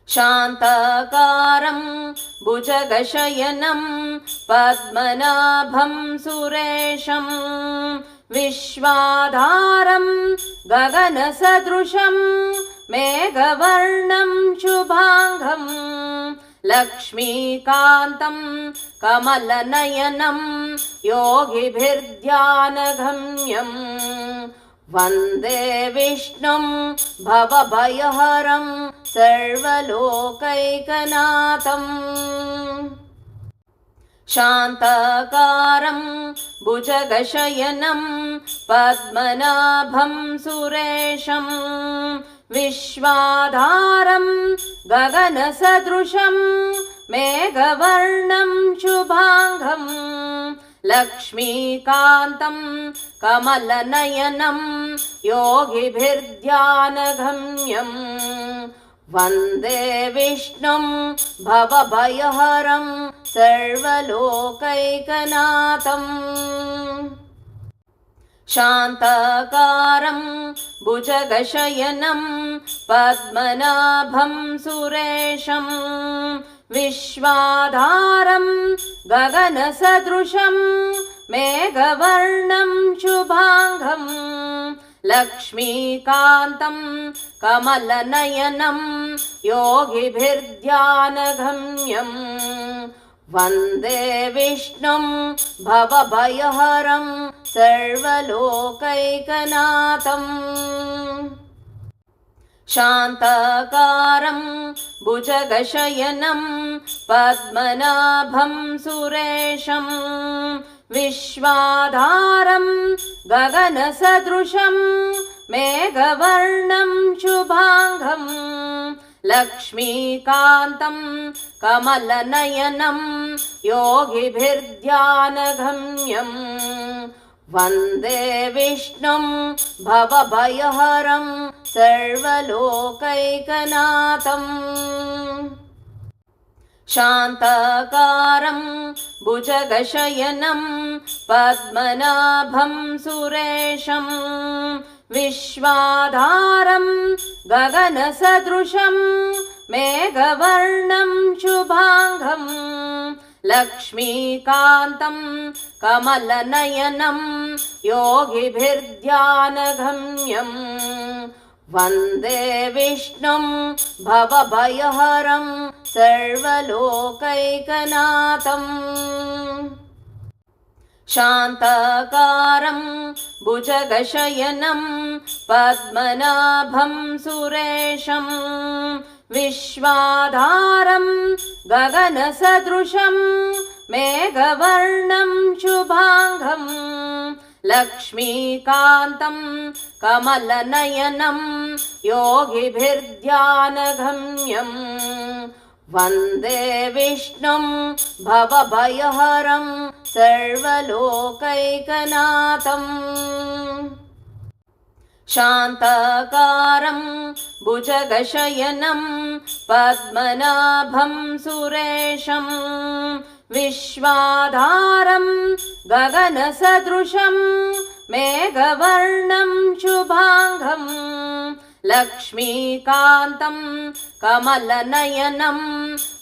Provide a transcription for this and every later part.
शान्ताकारं भुजगशयनं पद्मनाभं सुरेशं विश्वाधारं गगनसदृशं मेघवर्णं शुभांगं लक्ष्मीकान्तं कमलनयनं योगिभिर्ध्यानगम्यं वन्दे विष्णुं भवभयहरं सर्वलोकैकनाथम्। शान्ताकारं भुजगशयनं पद्मनाभं सुरेशं विश्वाधारं गगनसदृशं मेघवर्णं शुभांगं लक्ष्मीकान्तं कमलनयनं योगिभिर्ध्यानगम्यं वन्दे विष्णुं भवभयहरं सर्वलोकैकनाथम्। शान्ताकारं भुजगशयनं पद्मनाभं सुरेशं विश्वाधारं गगनसदृशं मेघवर्णं शुभांगं लक्ष्मीकान्तं कमलनयनं योगिभिर्ध्यानगम्यं वन्दे विष्णुं भवभयहरं सर्वलोकैकनाथम्। शान्ताकारं भुजगशयनं पद्मनाभं सुरेशं विश्वाधारं गगनसदृशं मेघवर्णं शुभांगं लक्ष्मीकान्तं कमलनयनं योगिभिर्ध्यानगम्यं वन्दे विष्णुं भवभयहरं सर्वलोकैकनाथम्। शान्ताकारं भुजगशयनं पद्मनाभं सुरेशं विश्वाधारं गगनसदृशं मेघवर्णं शुभांगं लक्ष्मीकान्तं कमलनयनं योगिभिर्ध्यानगम्यं वन्दे विष्णुं भवभयहरं सर्वलोकैकनाथम्। शान्ताकारं भुजगशयनं पद्मनाभं सुरेशं विश्वाधारं गगनसदृशं मेघवर्णं शुभांगं लक्ष्मीकान्तं कमलनयनं योगिभिर्ध्यानगम्यं वन्दे विष्णुं भवभयहरं सर्वलोकैकनाथम्। शान्ताकारं भुजगशयनं पद्मनाभं सुरेशं विश्वाधारं गगनसदृशं मेघवर्णं शुभांगं लक्ष्मीकान्तं कमलनयनं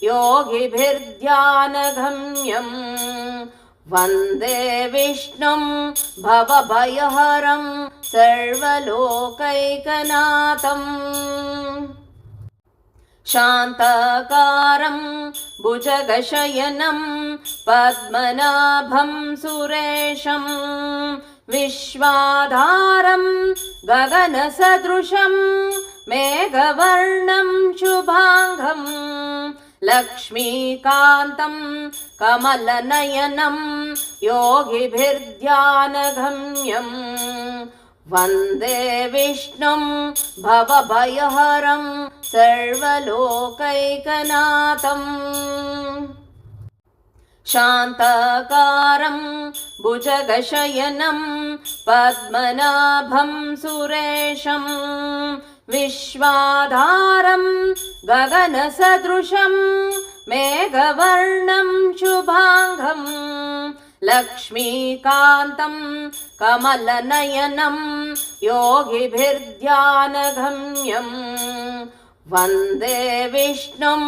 योगिभिर्ध्यानगम्यं वन्दे विष्णुं भवभयहरं सर्वलोकैकनाथम्। शान्ताकारं भुजगशयनं पद्मनाभं सुरेशं विश्वाधारं गगनसदृशं मेघवर्णं शुभांगं लक्ष्मीकान्तं कमलनयनं योगिभिर्ध्यानगम्यं वन्दे विष्णुं भवभयहरं सर्वलोकैकनाथम्। शान्ताकारं भुजगशयनं पद्मनाभं सुरेशं विश्वाधारं गगनसदृशं मेघवर्णं शुभांगं लक्ष्मीकान्तं कमलनयनं योगिभिर्ध्यानगम्यं वन्दे विष्णुं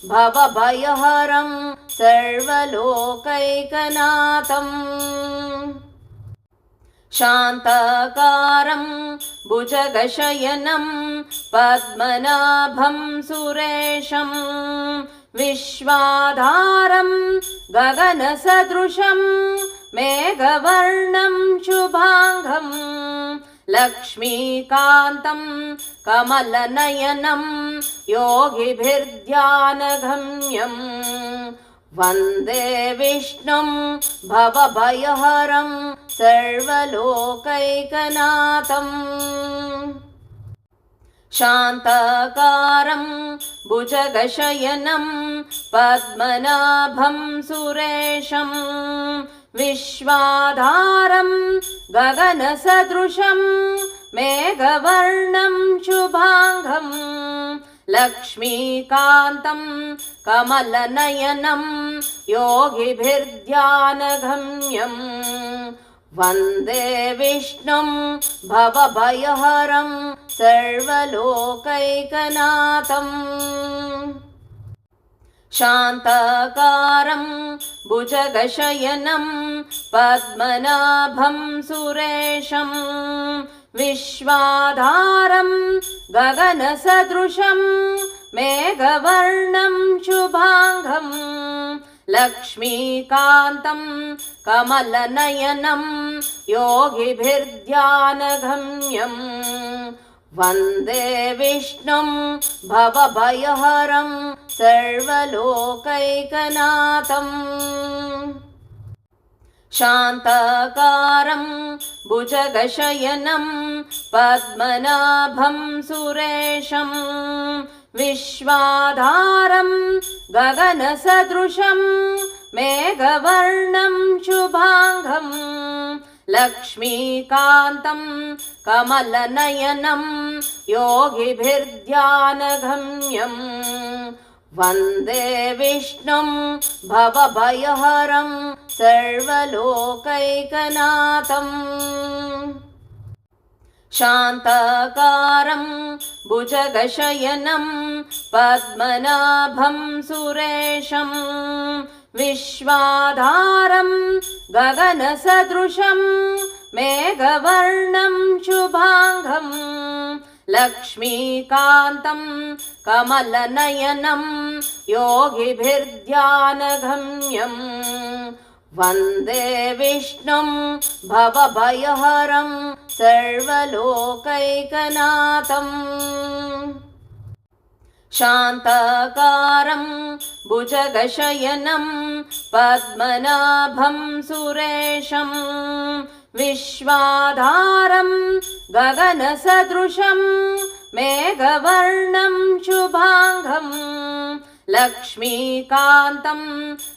भवभयहरं सर्वलोकैकनाथम् शान्ताकारं भुजगशयनं पद्मनाभं सुरेशं विश्वाधारं गगनसदृशं मेघवर्णं शुभाङ्गं लक्ष्मीकान्तं कमलनयनं योगिभिर्ध्यानगम्यं वन्दे विष्णुं भवभयहरं सर्वलोकैकनाथम् शान्ताकारं भुजगशयनं पद्मनाभं सुरेशं विश्वाधारं गगनसदृशं मेघवर्णं शुभाङ्गं लक्ष्मीकान्तं कमलनयनं योगिभिर्ध्यानगम्यं वन्दे विष्णुं भवभयहरं सर्वलोकैकनाथम् शान्ताकारं भुजगशयनं पद्मनाभं सुरेशं विश्वाधारं गगनसदृशं मेघवर्णं शुभाङ्गं लक्ष्मीकान्तं कमलनयनं योगिभिर्ध्यानगम्यं वन्दे विष्णुं भवभयहरं सर्वलोकैकनाथम् शान्ताकारं भुजगशयनं पद्मनाभं सुरेशं विश्वाधारं गगनसदृशं मेघवर्णं शुभाङ्गं लक्ष्मीकान्तं कमलनयनं योगिभिर्ध्यानगम्यं वन्दे विष्णुं भवभयहरं सर्वलोकैकनाथम् शान्ताकारं भुजगशयनं पद्मनाभं सुरेशं विश्वाधारं गगनसदृशं मेघवर्णं शुभाङ्गं लक्ष्मीकान्तं कमलनयनं योगिभिर्ध्यानगम्यं वन्दे विष्णुं भवभयहरं सर्वलोकैकनाथम् शान्ताकारं भुजगशयनं पद्मनाभं सुरेशं विश्वाधारं गगनसदृशं मेघवर्णं शुभाङ्गं लक्ष्मीकान्तं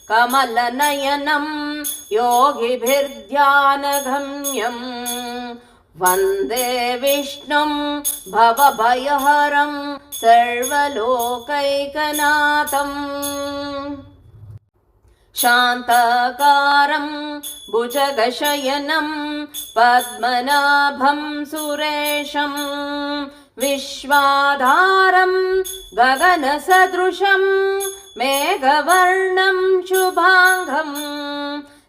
कमलनयनं योगिभिर्ध्यानगम्यं वन्दे विष्णुं भवभयहरं सर्वलोकैकनाथम् शान्ताकारं भुजगशयनं पद्मनाभं सुरेशं विश्वाधारं गगनसदृशं मेघवर्णं शुभाङ्गं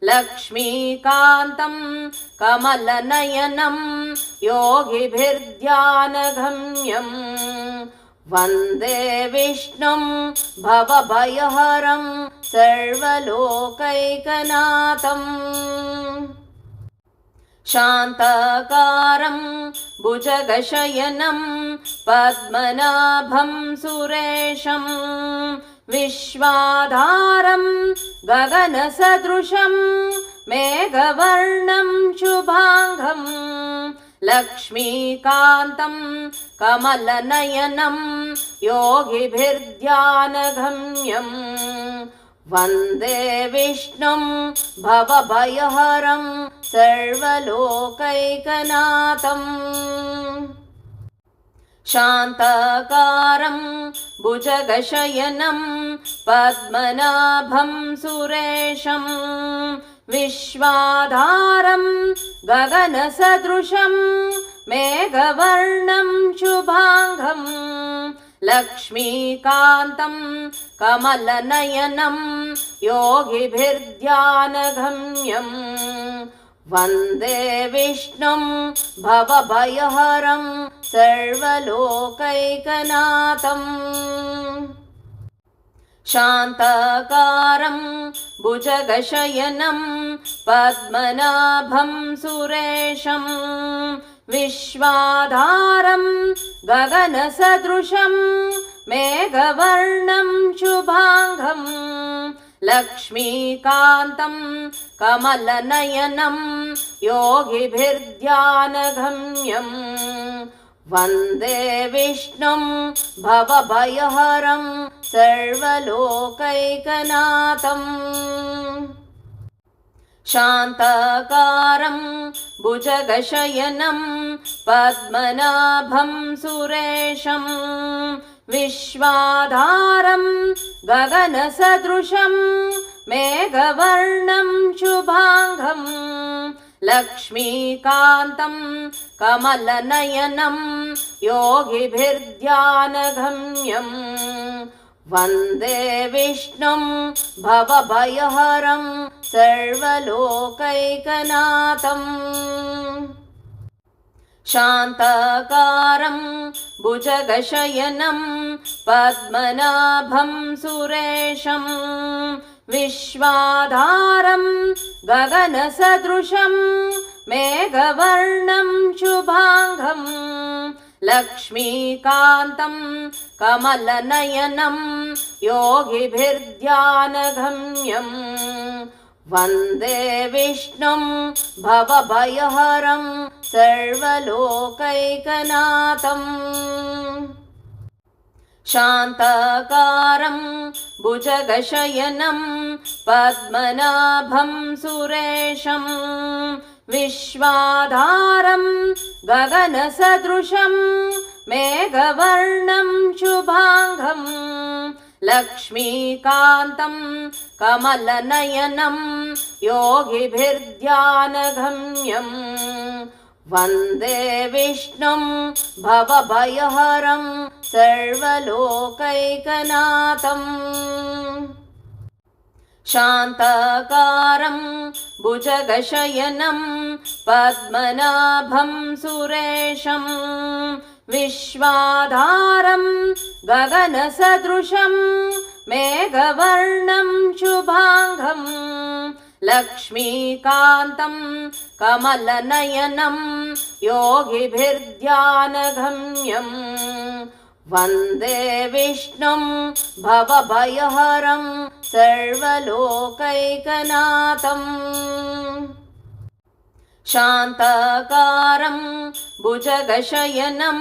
लक्ष्मीकान्तं कमलनयनं योगिभिर्ध्यानगम्यं वन्दे विष्णुं भवभयहरं सर्वलोकैकनाथम् शान्ताकारं भुजगशयनं पद्मनाभं सुरेशं विश्वाधारं गगनसदृशं मेघवर्णं शुभाङ्गं लक्ष्मीकान्तं कमलनयनं योगिभिर्ध्यानगम्यं वन्दे विष्णुं भवभयहरं सर्वलोकैकनाथम् शान्ताकारं भुजगशयनं पद्मनाभं सुरेशं विश्वाधारं गगनसदृशं मेघवर्णं शुभाङ्गं लक्ष्मीकान्तं कमलनयनं योगिभिर्ध्यानगम्यं वन्दे विष्णुं भवभयहरं सर्वलोकैकनाथम् शान्ताकारं भुजगशयनं पद्मनाभं सुरेशं विश्वाधारं गगनसदृशं मेघवर्णं शुभाङ्गं लक्ष्मीकान्तं कमलनयनं योगिभिर्ध्यानगम्यं वन्दे विष्णुं भवभयहरं सर्वलोकैकनाथम् शान्ताकारं भुजगशयनं पद्मनाभं सुरेशं विश्वाधारं गगनसदृशं मेघवर्णं शुभाङ्गं लक्ष्मीकान्तं कमलनयनं योगिभिर्ध्यानगम्यं वन्दे विष्णुं भवभयहरं सर्वलोकैकनाथम् शान्ताकारं भुजगशयनं पद्मनाभं सुरेशं विश्वाधारं गगनसदृशं मेघवर्णं शुभाङ्गं लक्ष्मीकान्तं कमलनयनं योगिभिर्ध्यानगम्यं वन्दे विष्णुं भवभयहरं सर्वलोकैकनाथम् शान्ताकारं भुजगशयनं पद्मनाभं सुरेशं विश्वाधारं गगनसदृशं मेघवर्णं शुभाङ्गं लक्ष्मीकान्तं कमलनयनं योगिभिर्ध्यानगम्यं वन्दे विष्णुं भवभयहरं सर्वलोकैकनाथम् शान्ताकारं भुजगशयनं पद्मनाभं सुरेशं विश्वाधारं गगनसदृशं मेघवर्णं शुभाङ्गं लक्ष्मीकान्तं कमलनयनं योगिभिर्ध्यानगम्यं वन्दे विष्णुं भवभयहरं सर्वलोकैकनाथम् शान्ताकारं भुजगशयनं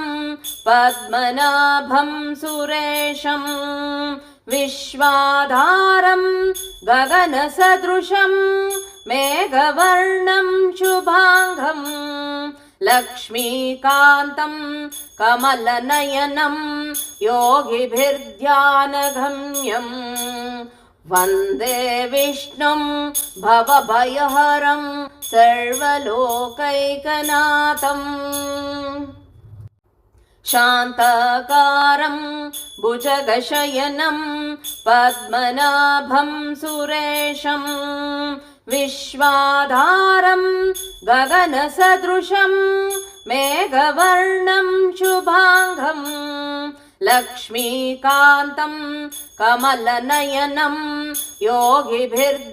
पद्मनाभं सुरेशं विश्वाधारं गगनसदृशं मेघवर्णं शुभाङ्गं लक्ष्मीकान्तं कमलनयनं योगिभिर्ध्यानगम्यं वन्दे विष्णुं भवभयहरं सर्वलोकैकनाथम् शान्ताकारं भुजगशयनं पद्मनाभं सुरेशं विश्वाधारं गगनसदृशं मेघवर्णं शुभाङ्गं लक्ष्मीकान्तं कमलनयनं योगिभिर्ध्यानगम्यं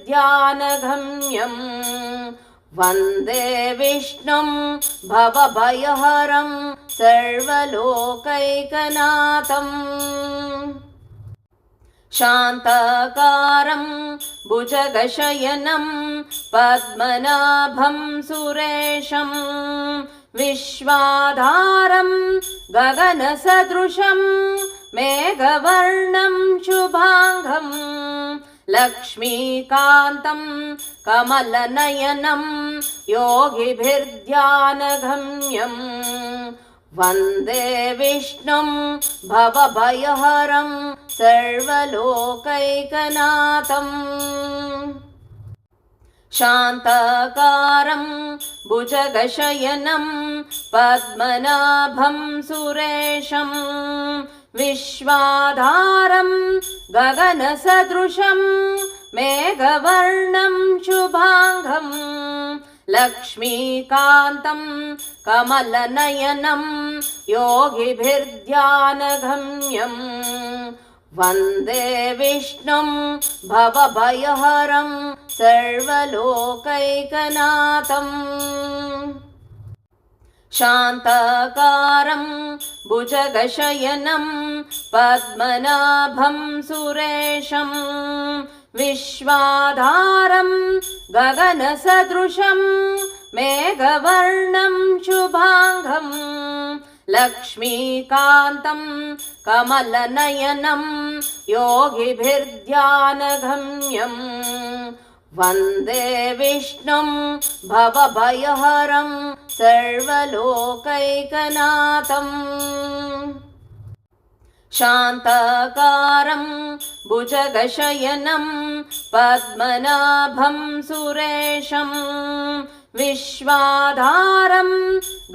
वन्दे विष्णुं भवभयहरं सर्वलोकैकनाथम् शान्ताकारं भुजगशयनं पद्मनाभं सुरेशं विश्वाधारं गगनसदृशं मेघवर्णं शुभाङ्गं लक्ष्मीकान्तं कमलनयनं योगिभिर्ध्यानगम्यं वन्दे विष्णुं भवभयहरं सर्वलोकैकनाथम् शान्ताकारं भुजगशयनं पद्मनाभं सुरेशं विश्वाधारं गगनसदृशं मेघवर्णं शुभांगं लक्ष्मीकान्तं कमलनयनं योगिभिर्ध्यानगम्यं वन्दे विष्णुं भवभयहरं सर्वलोकैकनाथम् शान्ताकारं भुजगशयनं पद्मनाभं सुरेशं विश्वाधारं गगनसदृशं मेघवर्णं शुभांगं लक्ष्मीकान्तं कमलनयनं योगिभिर्ध्यानगम्यं वन्दे विष्णुं भवभयहरं सर्वलोकैकनाथम् शान्ताकारं भुजगशयनं पद्मनाभं सुरेशं विश्वाधारं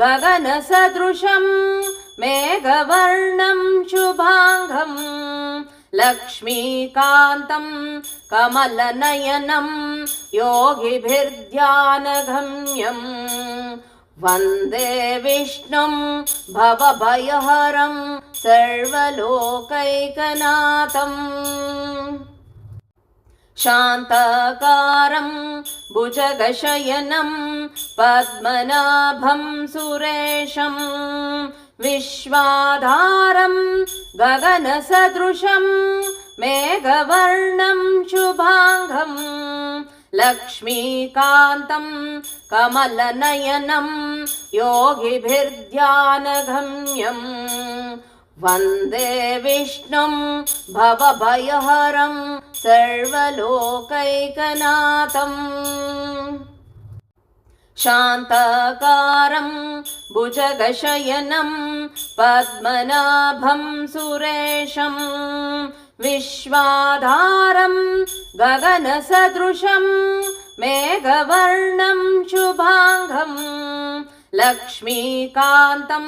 गगनसदृशं मेघवर्णं शुभांगं लक्ष्मीकान्तं कमलनयनं योगिभिर्ध्यानगम्यं वन्दे विष्णुं भवभयहरं सर्वलोकैकनाथम् शान्ताकारं भुजगशयनं पद्मनाभं सुरेशं विश्वाधारं गगनसदृशं मेघवर्णं शुभांगं लक्ष्मीकान्तं कमलनयनं योगिभिर्ध्यानगम्यं वन्दे विष्णुं भवभयहरं सर्वलोकैकनाथम् शान्ताकारं भुजगशयनं पद्मनाभं सुरेशं विश्वाधारं गगनसदृशं मेघवर्णं शुभांगं लक्ष्मीकान्तं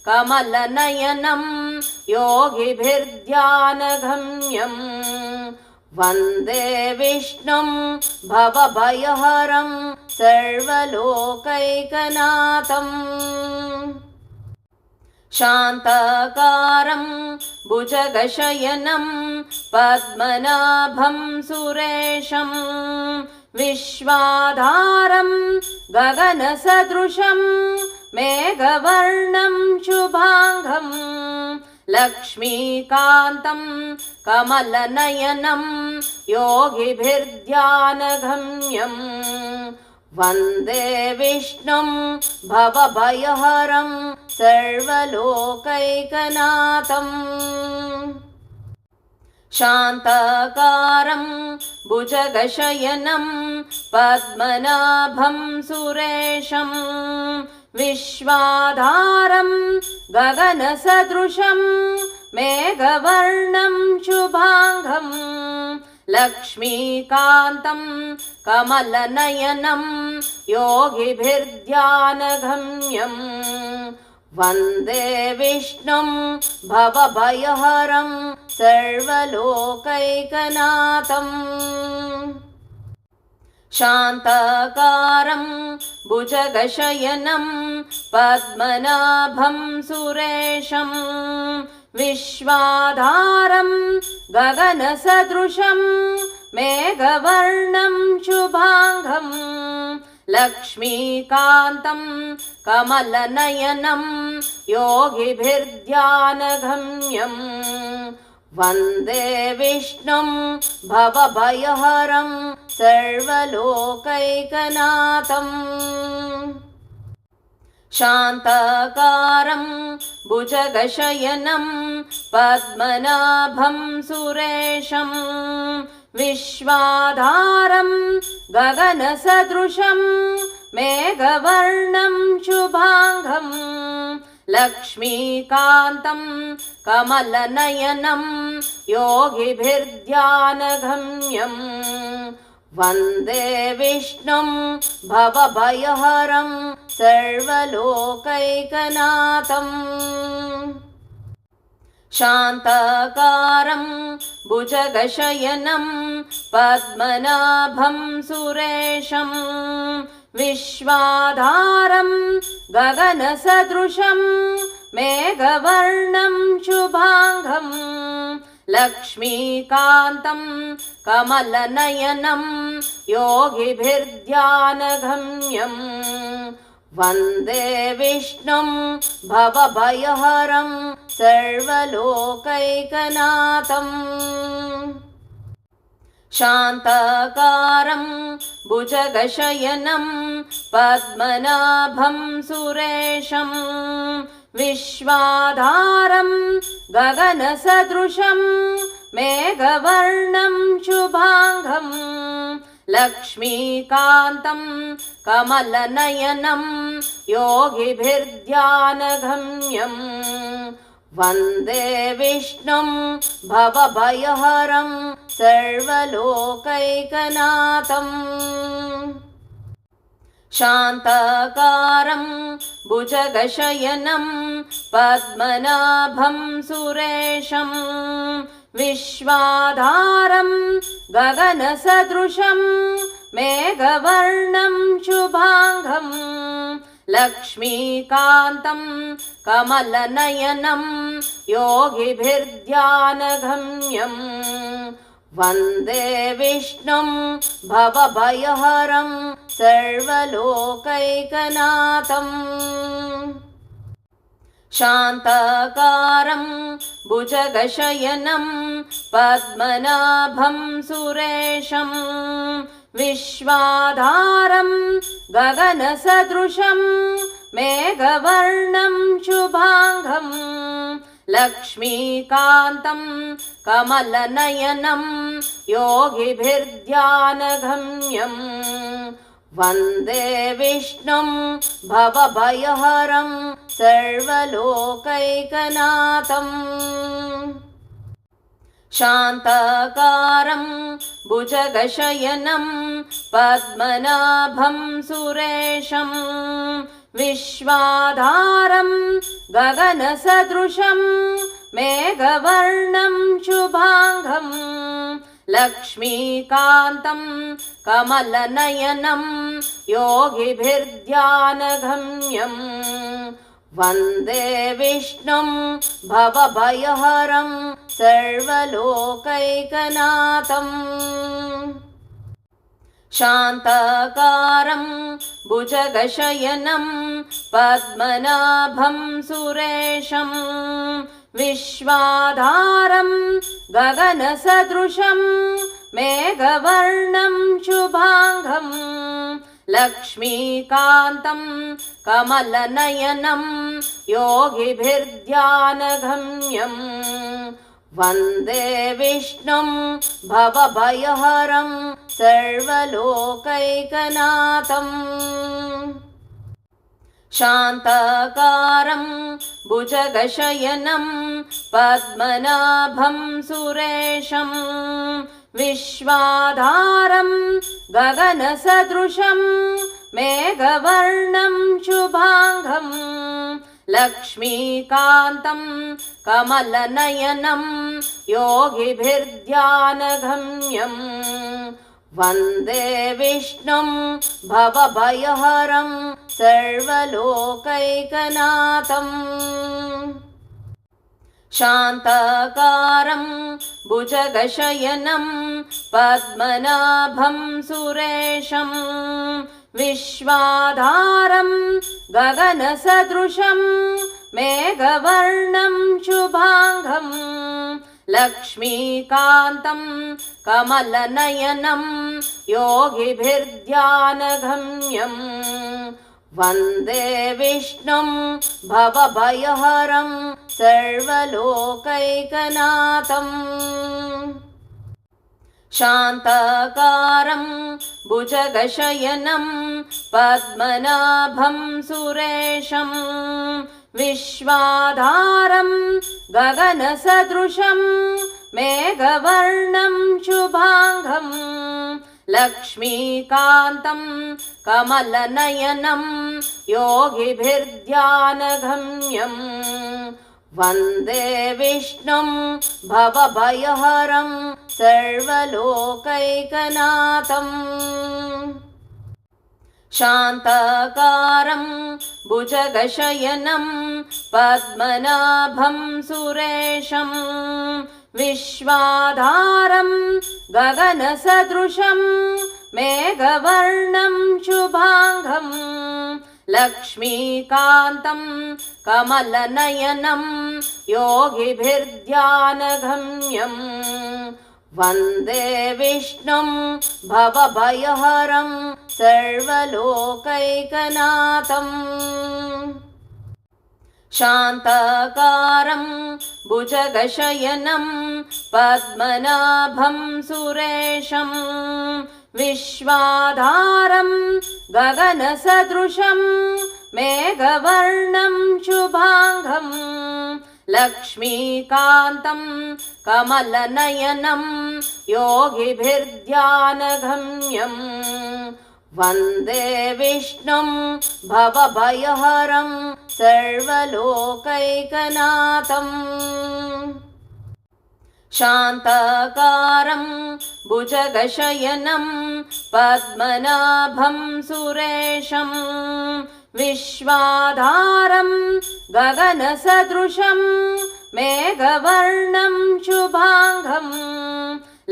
कमलनयनं योगिभिर्ध्यानगम्यं वन्दे विष्णुं भवभयहरं सर्वलोकैकनाथम् शान्ताकारं भुजगशयनं पद्मनाभं सुरेशं विश्वाधारं गगनसदृशं मेघवर्णं शुभांगं लक्ष्मीकान्तं कमलनयनं योगिभिर्ध्यानगम्यं वन्दे विष्णुं भवभयहरं सर्वलोकैकनाथम् शान्ताकारं भुजगशयनं पद्मनाभं सुरेशं विश्वाधारं गगनसदृशं मेघवर्णं शुभांगं लक्ष्मीकान्तं कमलनयनं योगिभिर्ध्यानगम्यं वन्दे विष्णुं भवभयहरं सर्वलोकैकनाथम् शान्ताकारं भुजगशयनं पद्मनाभं सुरेशं विश्वाधारं गगनसदृशं मेघवर्णं शुभांगं लक्ष्मीकान्तं कमलनयनं योगिभिर्ध्यानगम्यं वन्दे विष्णुं भवभयहरं सर्वलोकैकनाथम् शान्ताकारं भुजगशयनं पद्मनाभं सुरेशं विश्वाधारं गगनसदृशं मेघवर्णं शुभांगं लक्ष्मीकान्तं कमलनयनं योगिभिर्ध्यानगम्यं वन्दे विष्णुं भवभयहरं सर्वलोकैकनाथम् शान्ताकारं भुजगशयनं पद्मनाभं सुरेशं विश्वाधारं गगनसदृशं मेघवर्णं शुभांगं लक्ष्मीकान्तं कमलनयनं योगिभिर्ध्यानगम्यं वन्दे विष्णुं भवभयहरं सर्वलोकैकनाथम् शान्ताकारं भुजगशयनं पद्मनाभं सुरेशं विश्वाधारं गगनसदृशं मेघवर्णं शुभांगं लक्ष्मीकान्तं कमलनयनं योगिभिर्ध्यानगम्यं वन्दे विष्णुं भवभयहरं सर्वलोकैकनाथम् शान्ताकारं भुजगशयनं पद्मनाभं सुरेशं विश्वाधारं गगनसदृशं मेघवर्णं शुभांगं लक्ष्मीकान्तं कमलनयनं योगिभिर्ध्यानगम्यं वन्दे विष्णुं भवभयहरं सर्वलोकैकनाथम् शान्ताकारं भुजगशयनं पद्मनाभं सुरेशं विश्वाधारं गगनसदृशं मेघवर्णं शुभांगं लक्ष्मीकान्तं कमलनयनं योगिभिर्ध्यानगम्यं वन्दे विष्णुं भवभयहरं सर्वलोकैकनाथम् शान्ताकारं भुजगशयनं पद्मनाभं सुरेशं विश्वाधारं गगनसदृशं मेघवर्णं शुभांगं लक्ष्मीकान्तं कमलनयनं योगिभिर्ध्यानगम्यं वन्दे विष्णुं भवभयहरं सर्वलोकैकनाथम् शान्ताकारं भुजगशयनं पद्मनाभं सुरेशं विश्वाधारं गगनसदृशं मेघवर्णं शुभांगं लक्ष्मीकान्तं कमलनयनं योगिभिर्ध्यानगम्यं वन्दे विष्णुं भवभयहरं सर्वलोकैकनाथम् शान्ताकारं भुजगशयनं पद्मनाभं सुरेशं विश्वाधारं गगनसदृशं मेघवर्णं शुभांगं लक्ष्मीकान्तं कमलनयनं योगिभिर्ध्यानगम्यं वन्दे विष्णुं भवभयहरं सर्वलोकैकनाथम् शान्ताकारं भुजगशयनं पद्मनाभं सुरेशं विश्वाधारं गगनसदृशं मेघवर्णं शुभांगं लक्ष्मीकान्तं कमलनयनं योगिभिर्ध्यानगम्यं वन्दे विष्णुं भवभयहरं सर्वलोकैकनाथम् शान्ताकारं भुजगशयनं पद्मनाभं सुरेशं विश्वाधारं गगनसदृशं मेघवर्णं शुभांगं लक्ष्मीकान्तं कमलनयनं योगिभिर्ध्यानगम्यं वन्दे विष्णुं भवभयहरं सर्वलोकैकनाथम् शान्ताकारं भुजगशयनं पद्मनाभं सुरेशं विश्वाधारं गगनसदृशं मेघवर्णं शुभाङ्गं लक्ष्मीकान्तं कमलनयनं योगिभिर्ध्यानगम्यं वन्दे विष्णुं भवभयहरं सर्वलोकैकनाथम् शान्ताकारं भुजगशयनं पद्मनाभं सुरेशं विश्वाधारं गगनसदृशं मेघवर्णं शुभाङ्गं लक्ष्मीकान्तं कमलनयनं योगिभिर्ध्यानगम्यं वन्दे विष्णुं भवभयहरं सर्वलोकैकनाथम् शान्ताकारं भुजगशयनं पद्मनाभं सुरेशं विश्वाधारं गगनसदृशं मेघवर्णं शुभाङ्गं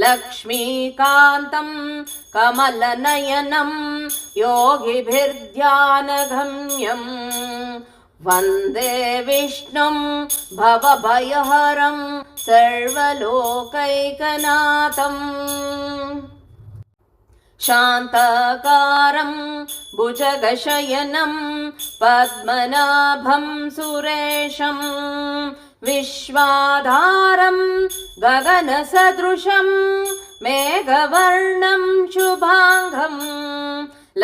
लक्ष्मीकान्तं कमलनयनं योगिभिर्ध्यानगम्यं वन्दे विष्णुं भवभयहरं सर्वलोकैकनाथम् शान्ताकारं भुजगशयनं पद्मनाभं सुरेशं विश्वाधारं गगनसदृशं मेघवर्णं शुभाङ्गं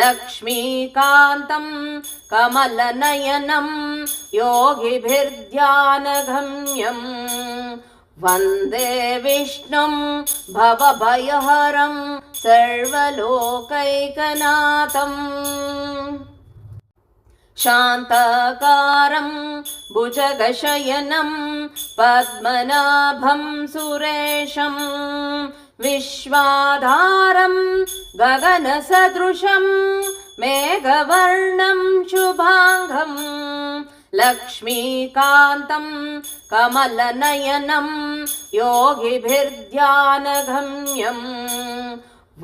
लक्ष्मीकान्तं कमलनयनं योगिभिर्ध्यानगम्यं वन्दे विष्णुं भवभयहरं सर्वलोकैकनाथम् शान्ताकारं भुजगशयनं पद्मनाभं सुरेशं विश्वाधारं गगनसदृशं मेघवर्णं शुभाङ्गं लक्ष्मीकान्तं कमलनयनं योगिभिर्ध्यानगम्यं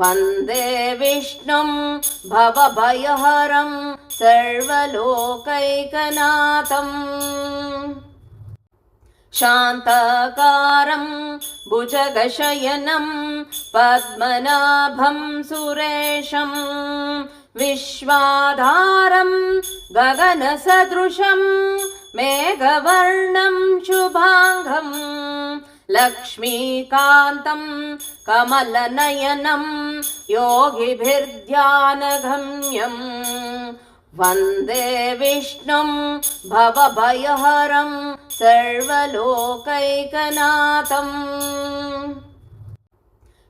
वन्दे विष्णुं भवभयहरं सर्वलोकैकनाथम् शान्ताकारं भुजगशयनं पद्मनाभं सुरेशं विश्वाधारं गगनसदृशं मेघवर्णं शुभाङ्गं लक्ष्मीकान्तं कमलनयनं योगिभिर्ध्यानगम्यं वन्दे विष्णुं भवभयहरं सर्वलोकैकनाथम्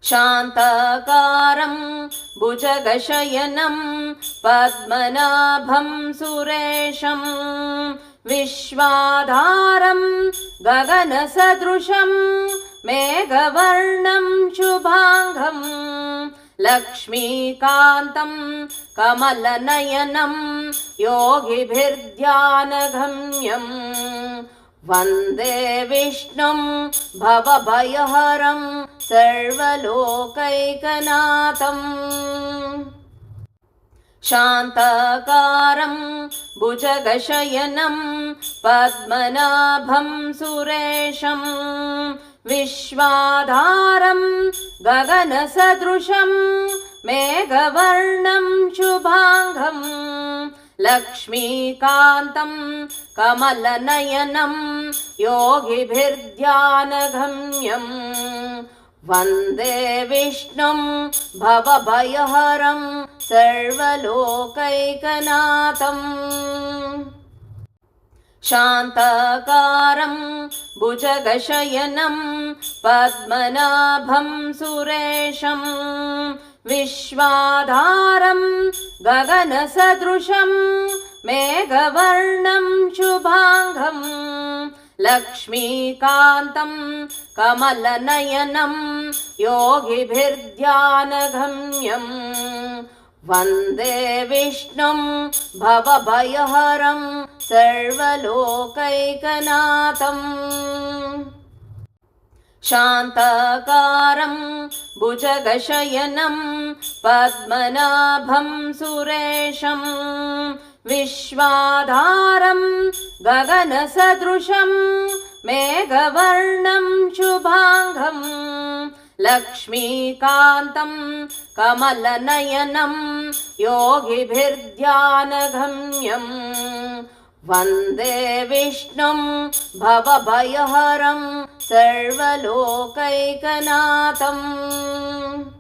शान्ताकारं भुजगशयनं पद्मनाभं सुरेशं विश्वाधारं गगनसदृशं मेघवर्णं शुभाङ्गं लक्ष्मीकान्तं कमलनयनं योगिभिर्ध्यानगम्यं वन्दे विष्णुं भवभयहरं सर्वलोकैकनाथम् शान्ताकारं भुजगशयनं पद्मनाभं सुरेशं विश्वाधारं गगनसदृशं मेघवर्णं शुभाङ्गं लक्ष्मीकान्तं कमलनयनं योगिभिर्ध्यानगम्यं वन्दे विष्णुं भवभयहरं सर्वलोकैकनाथम् शान्ताकारं भुजगशयनं पद्मनाभं सुरेशं विश्वाधारं गगनसदृशं मेघवर्णं शुभाङ्गं लक्ष्मीकान्तं कमलनयनं योगिभिर्ध्यानगम्यं वन्दे विष्णुं भवभयहरं सर्वलोकैकनाथम् शान्ताकारं भुजगशयनं पद्मनाभं सुरेशं विश्वाधारं गगनसदृशं मेघवर्णं शुभाङ्गं लक्ष्मीकान्तं कमलनयनं योगिभिर्ध्यानगम्यं वन्दे विष्णुं भवभयहरं सर्वलोकैकनाथम्।